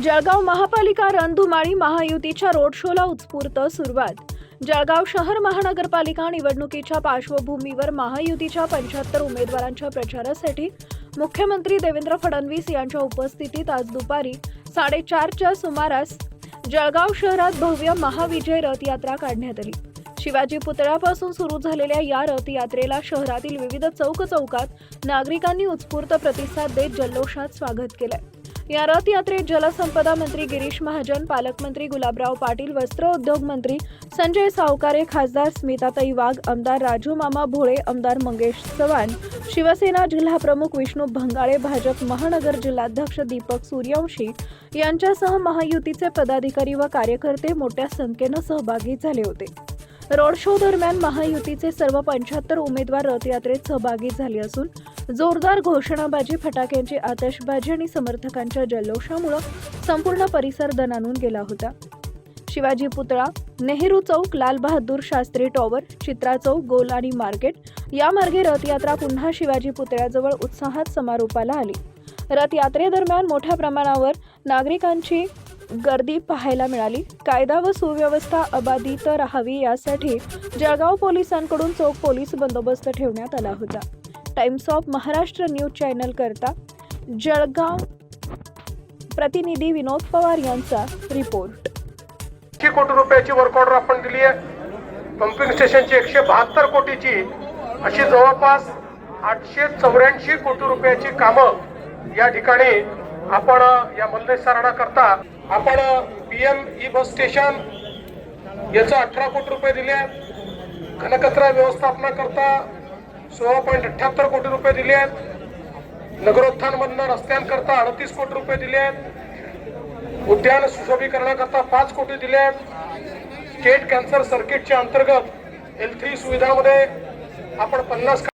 जळगाव महापालिका रणधुमाळी महायुतीच्या रोड शोला उत्स्फूर्त सुरुवात। जळगाव शहर महानगरपालिका निवडणुकीच्या पार्श्वभूमीवर महायुतीच्या 75 उमेदवारांच्या प्रचारासाठी मुख्यमंत्री देवेंद्र फडणवीस यांच्या उपस्थितीत आज दुपारी 4:30च्या सुमारास जळगाव शहरात भव्य महाविजय रथ यात्रा काढण्यात आली। शिवाजी पुतळ्यापासून सुरू झालेल्या या रथयात्रेला शहरातील विविध चौकात नागरिकांनी उत्स्फूर्त प्रतिसाद देत जल्लोषात स्वागत केले। या रथयात्रेत जलसंपदा मंत्री गिरीश महाजन, पालकमंत्री गुलाबराव पाटील, वस्त्र उद्योग मंत्री संजय सावकारे, खासदार स्मिताताई वाघ, आमदार राजू मामा भोळे, आमदार मंगेश चव्हाण, शिवसेना जिल्हाप्रमुख विष्णू भंगाळे, भाजप महानगर जिल्हाध्यक्ष दीपक सूर्यवंशी यांच्यासह महायुतीचे पदाधिकारी व कार्यकर्ते मोठ्या संख्येने सहभागी झाले होते। रोड शो दरम्यान महायुतीचे सर्व 75 उमेदवार रथयात्रेत सहभागी झाले असून जोरदार घोषणाबाजी, फटाक्यांची आतषबाजी आणि समर्थकांच्या जल्लोषामुळे संपूर्ण परिसर दणाणून गेला होता। शिवाजी पुतळा, नेहरू चौक, लाल बहादूर शास्त्री टॉवर, चित्रा चौक, गोल आणि मार्केट या मार्गे रथयात्रा पुन्हा शिवाजी पुतळ्याजवळ उत्साहात समारोपाला आली। रथयात्रेदरम्यान मोठ्या प्रमाणावर नागरिकांची गर्दी पाहायला मिळाली। कायदा व सुव्यवस्था अबाधित राहावी यासाठी जळगाव पोलिसांकडून चोख पोलीस बंदोबस्त ठेवण्यात आला होता। Times of Maharashtra news channel करता जळगाव प्रतिनिधी विनोद पवार यांचा रिपोर्ट। 100 कोटी रुपयाची वर्क ऑर्डर आपण दिली आहे। पंपिंग स्टेशनची 172 कोटीची अशी जवळपास 884 कोटी रुपयाची कामं या ठिकाणी आपण या मलदेश साराडा करता आपण PM ई बस स्टेशन याचं 18 कोटी रुपये दिले आहेत। घनकचरा व्यवस्थापनाकरता 16.78 कोटी रुपये दिले आहेत। नगरोत्थानमधून रस्त्यांकरता 38 कोटी रुपये दिले आहेत। उद्यान सुशोभीकरणाकरता 5 कोटी दिले आहेत। स्टेट कॅन्सर सर्किटच्या अंतर्गत L3 सुविधामध्ये आपण 50